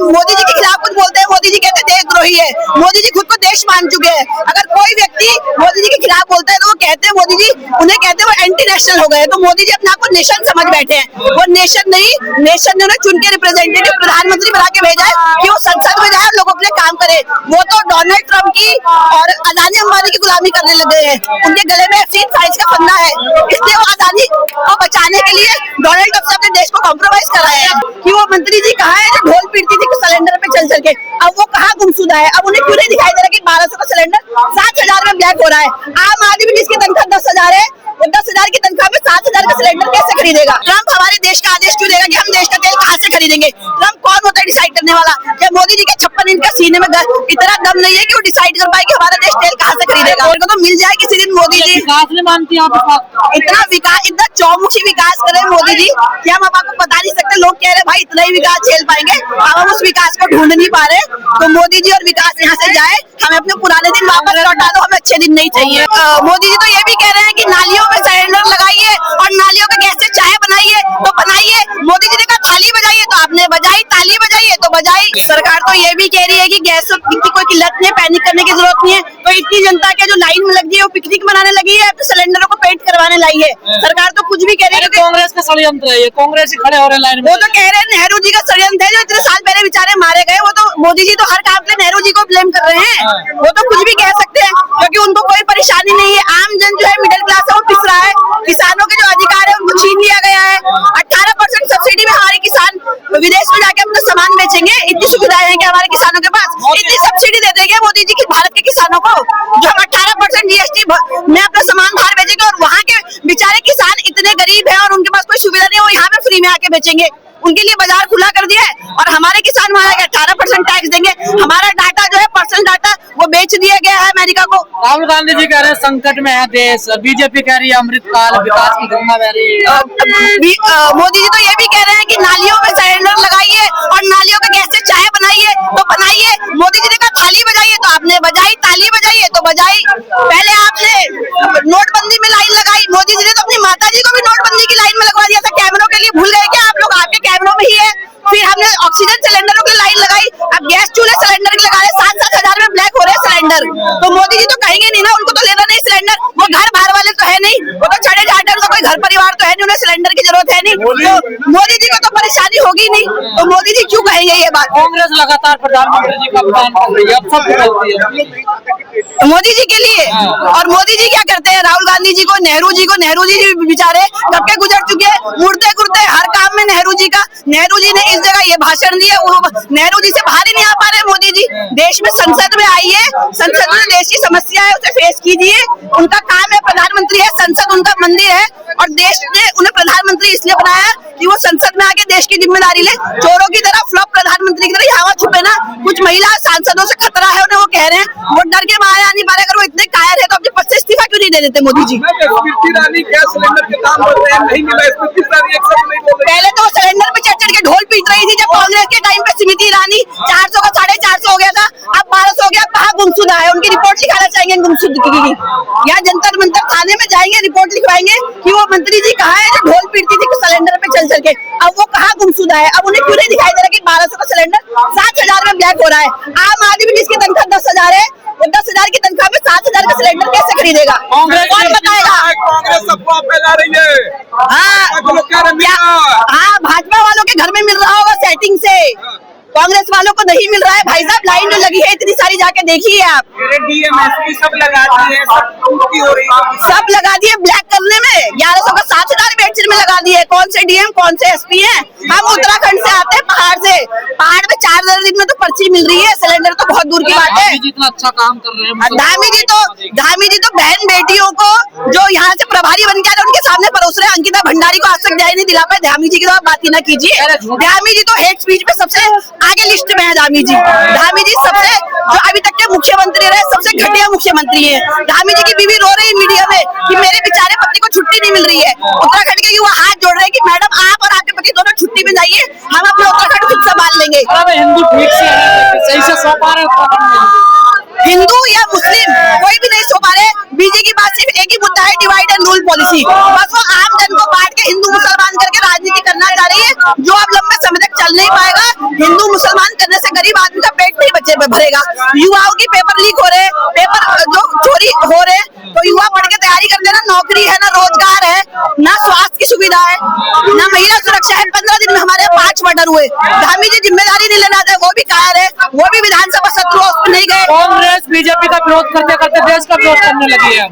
मोदी जी के खिलाफ कुछ बोलते हैं, मोदी जी कहते हैं देशद्रोही है। मोदी जी खुद को देश मान चुके हैं। अगर कोई व्यक्ति मोदी जी के खिलाफ बोलता है तो वो कहते हैं मोदी जी, उन्हें कहते हैं वो एंटी नेशनल हो गए। तो मोदी जी अपने आप को नेशन समझ बैठे हैं। वो नेशन नहीं, नेशन ने उन्हें चुन के रिप्रेजेंटेटिव प्रधानमंत्री बना के भेजा है कि वो संसद में जाए और लोगों के लिए काम करे। वो तो डोनाल्ड ट्रंप की और अदानी अंबानी की गुलामी करने लगे हैं। उनके गले में एफसीन फाइल्स का फंदा है, इसलिए वो अदानी को बचाने के लिए डोनाल्ड ट्रंप से अपने देश को कॉम्प्रोमाइज करा है। कि वो मंत्री जी कहाँ है जो ढोल पीटती थी सिलेंडर पे चल के, अब वो कहाँ गुमशुदा है? अब उन्हें क्यों नहीं दिखाई दे रहा कि 1200 का सिलेंडर 7000 में ब्लैक हो रहा है? आम आदमी जिसकी तनख्वाह 10,000 है, वो 10,000 की तनख्वाह में 7,000 का सिलेंडर कैसे खरीदेगा? ट्रंप हमारे देश का आदेश क्यों देगा कि हम देश का तेल कहाँ से खरीदेंगे? ट्रंप कौन होता है डिसाइड करने वाला? क्या मोदी जी के 56 इंच का सीने में इतना दम नहीं है कि वो डिसाइड कर पाए कि हमारा देश तेल कहाँ से खरीदेगा? उनको तो मिल जाए किसी दिन मोदी जी। इतना विकास, इतना चौमुखी विकास करे मोदी जी कि हम आपको बता नहीं सकते। लोग कह रहे भाई इतना ही विकास झेल पाएंगे, अब हम उस विकास को ढूंढ नहीं पा रहे। तो मोदी जी और विकास यहाँ से जाए, हमें अपने पुराने दिन वापस लौटा दो, हमें अच्छे दिन नहीं चाहिए। मोदी जी तो ये भी कह रहे हैं कि नालियों में सिलेंडर लगाइए और नालियों के गैस से चाय बनाइए, तो बनाइए। मोदी जी ने कहा थाली बजाइए तो आपने बजाई, ताली बजाइए तो बजाई। सरकार तो ये भी कह रही है कि गैस की कोई किल्लत नहीं है, पैनिक करने की जरूरत नहीं है। तो इतनी जनता के जो लाइन में लगी है वो पिकनिक मनाने लगी है, तो सिलेंडरों को पेंट करवाने लाई है। सरकार तो कुछ भी कह रही है। कांग्रेस का षड्यंत्र है ये, कांग्रेस ही खड़े हो रहे लाइन में। वो तो कह रहे हैं नेहरू जी का षड्यंत्र है, जो इतने साल पहले बेचारे मारे गए। वो तो मोदी जी तो हर काम के नेहरू जी को ब्लेम कर रहे हैं। वो तो कुछ भी कह सकते हैं क्योंकि उनको कोई परेशानी नहीं है। आम जन जो है, मिडिल क्लास है, वो पिस रहा है। किसानों के जो अधिकार है उनको छीन लिया गया है। 18% सब्सिडी में हमारे किसान विदेश में जाके अपना सामान बेचेंगे। इतनी सुविधाएं हैं कि हमारे किसानों के पास, इतनी सब्सिडी दे देंगे मोदी जी की भारत के किसानों को, जो हम 18% जीएसटी में अपना सामान बाहर बेचेंगे। और वहाँ के बेचारे किसान इतने गरीब है और उनके पास कोई सुविधा नहीं है, वो यहाँ पे फ्री में आके बेचेंगे। उनके लिए बाजार खुला कर दिया है और हमारे किसान वहाँ 18% टैक्स देंगे। हमारा डाटा जो है, पर्सनल डाटा, वो बेच दिया गया है अमेरिका को। राहुल गांधी जी कह रहे हैं संकट में है देश, बीजेपी कह रही है अमृतकाल, विकास की गंगा बह रही है। मोदी जी तो ये भी कह रहे हैं कि नालियों में सिलेंडर लगाइए और नालियों के गैस से चाय बनाइए, तो बनाइए। मोदी जी ने कहा थाली बजाइए तो आपने बजाई, ताली बजाइए तो बजाई। पहले आपने नोटबंदी में लाइन लगाई, मोदी जी ने तो अपनी माता जी को भी नोटबंदी की लाइन में लगवा दिया था। कैमरों के लिए भूल गए क्या आप लोग? आपके कैमरों में ही है। फिर हमने ऑक्सीजन सिलेंडरों की लाइन लगाई, अब गैस चूल्हे सिलेंडर के लगा रहे। 7-7 हजार में ब्लैक हो रहे हैं सिलेंडर। तो मोदी जी तो कहेंगे नहीं ना, उनको तो लेना नहीं सिलेंडर। वो घर बाहर वाले तो है नहीं, वो तो चढ़े जाटे, उनका कोई घर परिवार तो है नहीं, उन्हें सिलेंडर की जरूरत है नहीं। तो मोदी जी को तो परेशानी होगी नहीं, तो मोदी जी क्यों कहेंगे ये बात? कांग्रेस लगातार प्रधानमंत्री जी का बयान कर रही है, अब सब बोलती है मोदी जी के लिए। और मोदी जी क्या करते हैं? राहुल गांधी जी को, नेहरू जी बेचारे कब के गुजर चुके हैं। मुड़ते गुड़ते हर काम में नेहरू जी का। नेहरू जी ने इस जगह ये भाषण दिया, नेहरू जी से बाहर ही नहीं आ पा रहे मोदी जी। देश में संसद में आइए, संसद में देश की समस्या है उसे फेस कीजिए। उनका काम है, प्रधानमंत्री है, संसद उनका मंदिर है और देश ने उन्हें प्रधानमंत्री इसलिए बनाया कि वो संसद में आके देश की जिम्मेदारी ले। चोरों की तरह, फ्लॉप प्रधानमंत्री की तरह यहाँ छुपे ना। कुछ महिला सांसदों से खतरा है उन्हें, वो कह रहे हैं। वो डर के बाहर आ नहीं पा रहे। अगर वो इतने कायर है तो अपने पद से इस्तीफा क्यों नहीं दे देते मोदी जी? गैस सिलेंडर के दाम बढ़ रहे हैं, नहीं मिला, पहले तो सिलेंडर पे चढ़ के ढोल पीट रही थी जब कांग्रेस के टाइम पे स्मृति ईरानी। 400 का 450 हो गया था, अब 1200 हो गया। कहाँ गुमशुदा है? उनकी रिपोर्ट लिखाना चाहेंगे गुमशुदगी की। यहाँ जंतर मंतर थाने में जाएंगे, रिपोर्ट लिखवाएंगे कि वो मंत्री जी कहाँ है जो ढोल पीटती थी सिलेंडर पे चल के। अब वो कहाँ गुमशुदा है? अब उन्हें क्यों नहीं दिखाई दे रहा कि 1200 का सिलेंडर 7000 में ब्लैक हो रहा है? आम आदमी जिसकी तनख्वाह 10,000 है, वो 10,000 की तनख्वाह में 7,000 का सिलेंडर कैसे खरीदेगा? कौन बताएगा? कांग्रेस अफवाह फैला रही है। हाँ, भाजपा वालों के घर में मिल रहा होगा सेटिंग से, कांग्रेस वालों को नहीं मिल रहा है। भाई साहब, लाइन जो लगी है इतनी सारी, जाके देखिए आप। डीएमएसपी सब लगा दिए, सब लगा दिए ब्लैक करने में। 1100 का 7,000 बेडशीट में लगा दिए। कौन से डीएम, कौन से एसपी हैं? हम उत्तराखंड से आते हैं, पहाड़ से। पहाड़ में 4 दिन में तो पर्ची मिल रही है, सिलेंडर तो बहुत दूर की बात है। इतना अच्छा काम कर रहे हैं धामी जी तो बहन बेटियों को जो यहाँ से प्रभारी बन के आ रहे उनके सामने परोस रहे। अंकिता भंडारी को आज तक न्याय नहीं दिला पाए। धामी जी की तो आप बात ही ना कीजिए। धामी जी तो हेट स्पीच में सबसे आगे लिस्ट में है। धामी जी सबसे, जो अभी तक के मुख्यमंत्री रहे, सबसे घटिया मुख्यमंत्री है। धामी जी की बीवी रो रही मीडिया में कि मेरे बेचारे पति को छुट्टी नहीं मिल रही है। उत्तराखंड के युवा हाथ जोड़ रहे हैं कि मैडम आप और आपके पति दोनों छुट्टी में जाइए, हम अपने उत्तराखंड खुद संभाल लेंगे। हिंदू ठीक से सही से सो पा रहे, हिंदू या मुस्लिम कोई भी नहीं सो पा रहे। बीजेपी की बात सिर्फ एक ही मुद्दा है, डिवाइड एंड रूल पॉलिसी। बस वो आम जन को बांट के हिंदू मुसलमान करके राजनीति करना चाह रही है, जो अब लंबे समय तक चल नहीं पाएगा। हिंदू मुसलमान करने से मर्डर हुए, धामी जी जिम्मेदारी नहीं लेना था, वो भी कायर है, वो भी विधानसभा सत्र हुआ उसमें नहीं गए। कांग्रेस बीजेपी का विरोध करते करते देश का विरोध करने लगी है।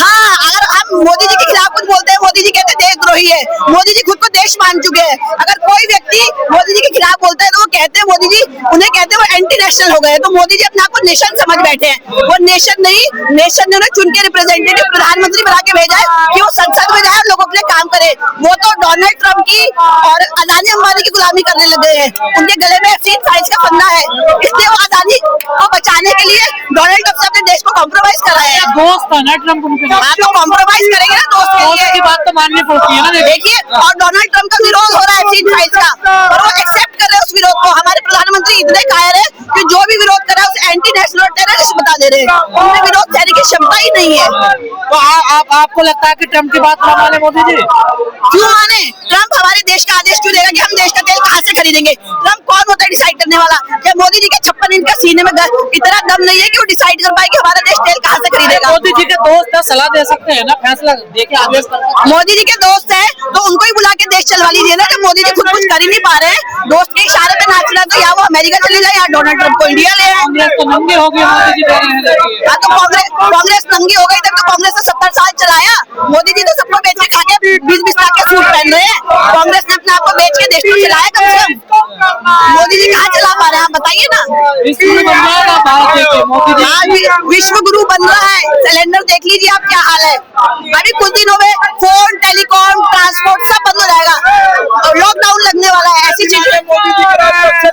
हाँ, अगर हम मोदी जी के खिलाफ कुछ बोलते हैं, मोदी जी कहते हैं देशद्रोही है। मोदी जी खुद को देश मान चुके हैं। अगर कोई व्यक्ति मोदी जी के खिलाफ बोलता है तो वो कहते हैं मोदी जी, उन्हें कहते हैं वो एंटी नेशनल हो गए। तो मोदी जी अपने आप को नेशन समझ बैठे हैं। वो नेशन नहीं, नेशन ने उन्हें चुन के रिप्रेजेंटेटिव प्रधानमंत्री बना के भेजा है कि वो संसद में जाए और लोगों के लिए काम करे। वो तो डोनाल्ड ट्रंप की और अदानी अंबानी की गुलामी करने लग गए हैं। उनके गले में एफसीन फाइल्स का फंदा है, इसलिए वो अदानी को बचाने के लिए डोनाल्ड ट्रंप से अपने देश को कॉम्प्रोमाइज कर रहे हैं। दोस्त है ना ट्रंप उनके। हाँ, तो कॉम्प्रोमाइज करेंगे ना दोस्त के लिए। की बात तो माननी पड़ती है ना। देखिए, और डोनाल्ड ट्रंप का विरोध हो रहा है एफसीन फाइल्स का, और वो एक्सेप्ट कर रहे हैं उस विरोध को। हमारे प्रधानमंत्री इतने कायर है कि जो भी विरोध कर रहा है उसे एंटी नेशनल और टेररिस्ट बता दे रहे हैं। उनमें विरोध करने की क्षमता ही नहीं है। तो आपको लगता है कि ट्रंप की बात न माने मोदी जी? क्यों माने? ट्रंप हमारे देश का आदेश क्यों देगा कि हम देश का तेल कहाँ से खरीदेंगे? ट्रंप कौन होता है डिसाइड करने वाला? क्या मोदी जी के 56 इंच का सीने में इतना दम नहीं है कि वो डिसाइड कर पाए कि हमारा देश तेल कहाँ से खरीदेगा? मोदी जी के दोस्त है, सलाह दे सकते हैं ना, फैसला देके आदेश कर सकते हैं। मोदी जी के दोस्त है तो उनको ही बुला के देश चलवा लीजिए ना। जब मोदी जी खुद कुछ कर ही नहीं पा रहे हैं, दोस्त के इशारे पे नाचना, तो या वो अमेरिका चले जाए या डोनाल्ड ट्रंप को इंडिया ले आए। कांग्रेस तो नंगे हो गई, मोदी जी कह रहे हैं। हाँ, तो कांग्रेस नंगी हो गई। तब तो कांग्रेस ने 70 साल चलाया। मोदी जी तो सबको बेच के खा के 20-20 लाख के सूट पहन रहे हैं। कांग्रेस ने अपने आप को बेच के देश को चलाया कम से कम। मोदी जी कहाँ चला पा रहे हैं आप बताइए ना। विश्व गुरु बन जाएगा भारत देखिए मोदी जी। हाँ, विश्व गुरु बन रहा है। सिलेंडर देख लीजिए आप क्या हाल है। अभी कुछ दिनों में फोन, टेलीकॉम, ट्रांसपोर्ट सब बंद हो जाएगा। लॉकडाउन लगने वाला है। ऐसी चीजें मोदी जी के राज सबसे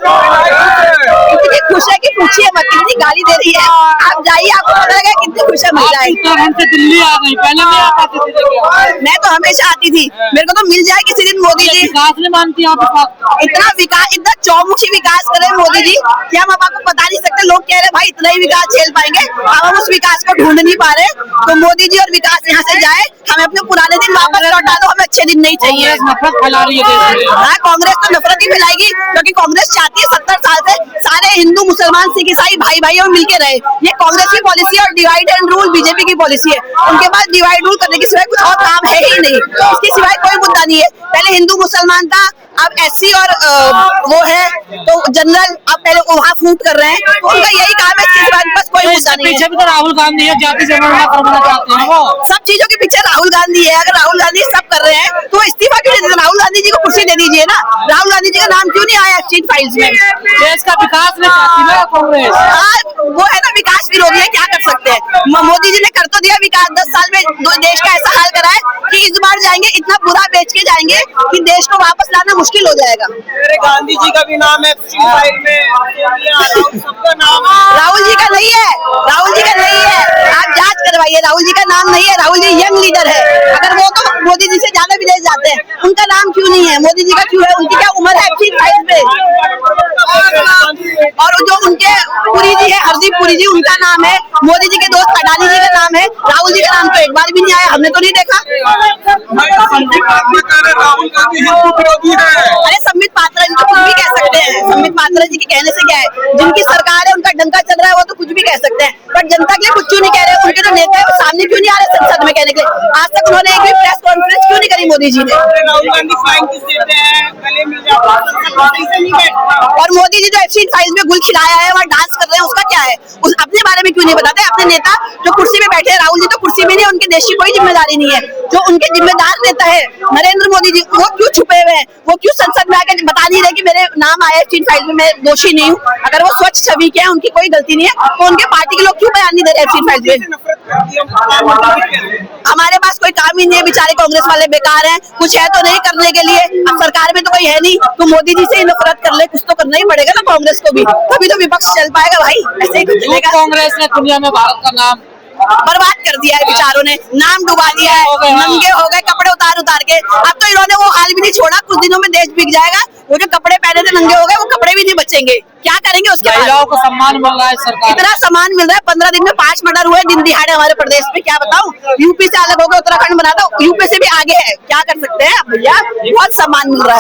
इतनी खुश है कि पूछिए मत, कितनी गाली दे रही है। आप जाइए, आपको पता लगेगा कितनी खुश है महिला है। उत्तराखंड से दिल्ली आ गई, पहले नहीं आ पाती थी देखिए। मैं तो हमेशा आती थी, मेरे को तो मिल जाए किसी दिन मोदी जी। विकास नहीं मानती आप इस बात को? इतना विकास, इतना चौमुखी विकास करे मोदी जी कि हम अब आपको बता नहीं सकते। लोग कह रहे भाई इतना ही विकास झेल पाएंगे, अब हम उस विकास को ढूंढ नहीं पा रहे। तो मोदी जी और विकास यहाँ से जाए, हमें अपने पुराने दिन वापस लौटा दो, हमें अच्छे दिन नहीं चाहिए। नफरत फैला रही है देश में। हाँ, कांग्रेस तो नफरत ही फैलाएगी, क्योंकि कांग्रेस चाहती है 70 साल से सारे हिंदू, मुसलमान, सिख, ईसाई भाई भाइयों में मिलके रहे। ये कांग्रेस की पॉलिसी है, और डिवाइड एंड रूल बीजेपी की पॉलिसी है। उनके पास डिवाइड रूल करने के सिवाय कुछ और काम है ही नहीं। इसके सिवाय कोई मुद्दा नहीं है। पहले हिंदू मुसलमान था, अब एससी और वो है तो जनरल, अब पहले वहाँ फूट कर रहे हैं। तो उनका यही काम है, इसके सिवाय बस कोई मुद्दा नहीं है। पीछे भी तो राहुल गांधी है, जाति जनगणना करवाना चाहते हैं वो। सब चीजों के पीछे राहुल गांधी है। अगर राहुल गांधी सब कर रहे हैं तो इस्तीफा क्यों नहीं देते? राहुल गांधी जी को कुर्सी दे दीजिए ना। राहुल गांधी जी का नाम क्यों नहीं आया एक्सचेंज फाइल्स में? देश का विकास नहीं चाहती ना कांग्रेस। वो है ना विकास विरोधी है, क्या कर सकते हैं। मोदी जी ने कर तो दिया विकास, 10 साल में देश का ऐसा हाल करा है कि इस बार जाएंगे इतना बुरा बेच के जाएंगे कि देश को वापस लाना मुश्किल हो जाएगा। मेरे गांधी जी का भी नाम है फाइल में, सबका नाम है। राहुल जी का नहीं है, राहुल जी का नहीं है। आप जांच करवाइए, राहुल जी का नाम नहीं है। राहुल जी यंग लीडर है। अगर वो तो मोदी जी से ज्यादा विदेश जाते हैं, उनका नाम क्यों नहीं है? मोदी जी का क्यों है? उनकी क्या उम्र है एक्चुअली फाइल में? और जो उनके पुरी जी है, हरदीप पुरी जी, उनका नाम है। मोदी जी के दोस्त अडानी जी का नाम है। राहुल जी का नाम तो एक बार भी नहीं आया, हमने तो नहीं देखा। राहुल गांधी हिंदू विरोधी है। अरे संबित पात्रा जी तो कुछ भी कह सकते हैं। संबित पात्रा जी के कहने से क्या है? जिनकी सरकार है, उनका डंका चल रहा है, वो तो कुछ भी कह सकते हैं। बट जनता के लिए कुछ क्यों नहीं कह रहे? उनके जो नेता है वो सामने क्यों नहीं आ रहे संसद में कहने के लिए? आज तक उन्होंने एक भी प्रेस कॉन्फ्रेंस क्यों नहीं करी मोदी जी ने? राहुल गांधी फ्लाइंग किस देते हैं, गले मिल जाता है, से नहीं बैठता। और मोदी जी जो एफसीन फाइल्स में गुल खिलाया है, वहाँ डांस कर रहे हैं, उसका क्या है? उस अपने बारे में क्यों नहीं बताते? अपने नेता जो कुर्सी में बैठे हैं, राहुल जी तो कुर्सी में नहीं, उनके देश की कोई जिम्मेदारी नहीं है। जो उनके जिम्मेदार नेता है नरेंद्र मोदी जी, वो क्यों छुपे हुए हैं? वो क्यों संसद में आकर बता नहीं रहे कि मेरे नाम आया एफसीन फाइल में, मैं दोषी नहीं हूँ? अगर वो स्वच्छ छवि के हैं, उनकी कोई गलती नहीं है, तो उनके पार्टी के लोग क्यों बयान नहीं दे रहे एफसीन फाइल में? हमारे पास कोई काम ही नहीं है, बेचारे कांग्रेस वाले बेकार हैं, कुछ है तो नहीं करने के लिए। अब सरकार में तो कोई है नहीं, तो मोदी जी से ही नफरत कर ले, कुछ तो करना ही पड़ेगा ना कांग्रेस को भी, तभी तो विपक्ष चल पाएगा भाई। ऐसे ही कुछ चलेगा। कांग्रेस ने दुनिया में भारत का नाम बर्बाद कर दिया है, बेचारों ने नाम डुबा दिया है, नंगे हो गए कपड़े उतार के। अब तो इन्होंने वो हाल भी नहीं छोड़ा, कुछ दिनों में देश बिक जाएगा। वो जो कपड़े पहने थे नंगे हो गए, वो कपड़े भी नहीं बचेंगे। क्या करेंगे उसके बाद? महिलाओं को सम्मान मिल रहा है सरकार, इतना सम्मान मिल रहा है। 15 दिन में 5 मर्डर हुए दिन दिहाड़े हमारे प्रदेश में। क्या बताऊं, यूपी से अलग हो गया, उत्तराखंड बना दो, यूपी से भी आगे है। क्या कर सकते हैं भैया, बहुत सम्मान मिल रहा है।